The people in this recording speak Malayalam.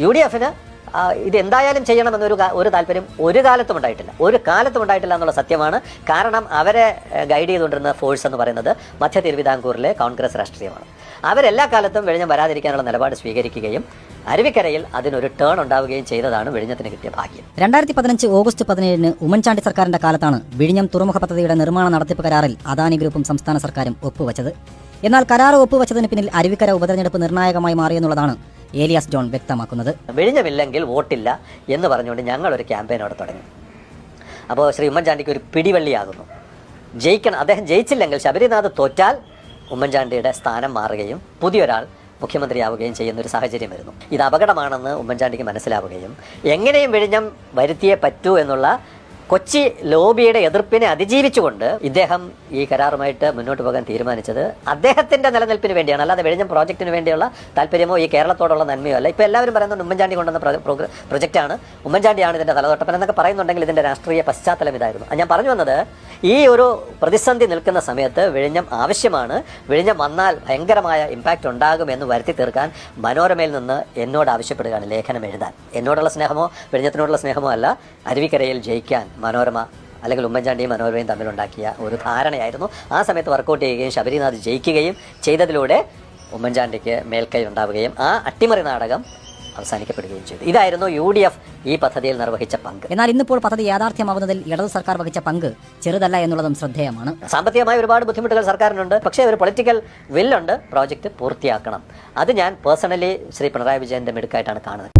UDF-ന് ഇത് എന്തായാലും ചെയ്യണമെന്നൊരു താല്പര്യം ഒരു കാലത്തും ഉണ്ടായിട്ടില്ല എന്നുള്ള സത്യമാണ്. കാരണം അവരെ ഗൈഡ് ചെയ്തുകൊണ്ടിരുന്ന ഫോഴ്സ് എന്ന് പറയുന്നത് മധ്യ തിരുവിതാംകൂറിലെ കോൺഗ്രസ് രാഷ്ട്രീയമാണ്. അവരെല്ലാ കാലത്തും വിഴിഞ്ഞം വരാതിരിക്കാനുള്ള നിലപാട് സ്വീകരിക്കുകയും അരുവിക്കരയിൽ അതിനൊരു ടേൺ ഉണ്ടാവുകയും ചെയ്തതാണ് വിഴിഞ്ഞത്തിന് കിട്ടിയ ഭാഗ്യം. 2015 ഓഗസ്റ്റ് 17 ഉമ്മൻചാണ്ടി സർക്കാരിന്റെ കാലത്താണ് വിഴിഞ്ഞം തുറമുഖ പദ്ധതിയുടെ നിർമ്മാണ നടത്തിപ്പ് കരാറിൽ അദാനി ഗ്രൂപ്പും സംസ്ഥാന സർക്കാരും ഒപ്പുവെച്ചത്. എന്നാൽ കരാർ ഒപ്പുവെച്ചതിന് പിന്നിൽ അരുവിക്കര ഉപതെരഞ്ഞെടുപ്പ് നിർണായകമായി മാറിയെന്നുള്ളതാണ് ഏലിയാസ് ജോൺ വ്യക്തമാക്കുന്നത്. വിഴിഞ്ഞമില്ലെങ്കിൽ വോട്ടില്ല എന്ന് പറഞ്ഞുകൊണ്ട് ഞങ്ങളൊരു ക്യാമ്പയിൻ അവിടെ തുടങ്ങി. അപ്പോൾ ശ്രീ ഉമ്മൻചാണ്ടിക്ക് ഒരു പിടിവള്ളിയാകുന്നു. ജയിക്കണം, അദ്ദേഹം ജയിച്ചില്ലെങ്കിൽ, ശബരിനാഥ് തോറ്റാൽ ഉമ്മൻചാണ്ടിയുടെ സ്ഥാനം മാറുകയും പുതിയൊരാൾ മുഖ്യമന്ത്രിയാവുകയും ചെയ്യുന്നൊരു സാഹചര്യം വരുന്നു. ഇത് അപകടമാണെന്ന് ഉമ്മൻചാണ്ടിക്ക് മനസ്സിലാവുകയും എങ്ങനെയും വിഴിഞ്ഞം വരുത്തിയേ പറ്റൂ എന്നുള്ള കൊച്ചി ലോബിയുടെ എതിർപ്പിനെ അതിജീവിച്ചുകൊണ്ട് ഇദ്ദേഹം ഈ കരാറുമായിട്ട് മുന്നോട്ട് പോകാൻ തീരുമാനിച്ചത് അദ്ദേഹത്തിന്റെ നിലനിൽപ്പിന് വേണ്ടിയാണ്, അല്ലാതെ വിഴിഞ്ഞം പ്രോജക്റ്റിന് വേണ്ടിയുള്ള താല്പര്യമോ ഈ കേരളത്തോടുള്ള നന്മയോ അല്ല. ഇപ്പോൾ എല്ലാവരും പറയുന്നുണ്ട് ഉമ്മൻചാണ്ടി കൊണ്ടുവന്ന പ്രൊജക്റ്റാണ്, ഉമ്മൻചാണ്ടിയാണ് ഇതിന്റെ തലതൊട്ടപ്പൻ എന്നൊക്കെ പറയുന്നുണ്ടെങ്കിൽ ഇതിന്റെ രാഷ്ട്രീയ പശ്ചാത്തലം ഇതായിരുന്നു. ഞാൻ പറഞ്ഞു വന്നത്, ഈ ഒരു പ്രതിസന്ധി നിൽക്കുന്ന സമയത്ത് വിഴിഞ്ഞം ആവശ്യമാണ്, വിഴിഞ്ഞം വന്നാൽ ഭയങ്കരമായ ഇമ്പാക്റ്റ് ഉണ്ടാകുമെന്ന് വരുത്തി തീർക്കാൻ മനോരമയിൽ നിന്ന് എന്നോട് ആവശ്യപ്പെടുകയാണ് ലേഖനം എഴുതാൻ. എന്നോടുള്ള സ്നേഹമോ വിഴിഞ്ഞത്തിനോടുള്ള സ്നേഹമോ അല്ല, അരുവിക്കരയിൽ ജയിക്കാൻ മനോരമ അല്ലെങ്കിൽ ഉമ്മൻചാണ്ടിയും മനോരമയും തമ്മിലുണ്ടാക്കിയ ഒരു ധാരണയായിരുന്നു. ആ സമയത്ത് വർക്കൗട്ട് ചെയ്യുകയും ശബരിനാഥ് ജയിക്കുകയും ചെയ്തതിലൂടെ ഉമ്മൻചാണ്ടിക്ക് മേൽക്കൈ ഉണ്ടാവുകയും ആ അട്ടിമറി നാടകം അവസാനിക്കപ്പെടുകയും ചെയ്തു. ഇതായിരുന്നു UDF ഈ പദ്ധതിയിൽ നിർവഹിച്ച പങ്ക്. എന്നാൽ ഇന്നിപ്പോൾ പദ്ധതി യാഥാർത്ഥ്യമാവുന്നതിൽ ഇടതു സർക്കാർ വഹിച്ച പങ്ക് ചെറുതല്ല എന്നുള്ളതും ശ്രദ്ധേയമാണ്. സാമ്പത്തികമായ ഒരുപാട് ബുദ്ധിമുട്ടുകൾ സർക്കാരിനുണ്ട്, പക്ഷേ ഒരു പൊളിറ്റിക്കൽ വില്ലുണ്ട്, പ്രോജക്റ്റ് പൂർത്തിയാക്കണം. അത് ഞാൻ പേഴ്സണലി ശ്രീ പിണറായി വിജയന്റെ മിടുക്കായിട്ടാണ് കാണുന്നത്.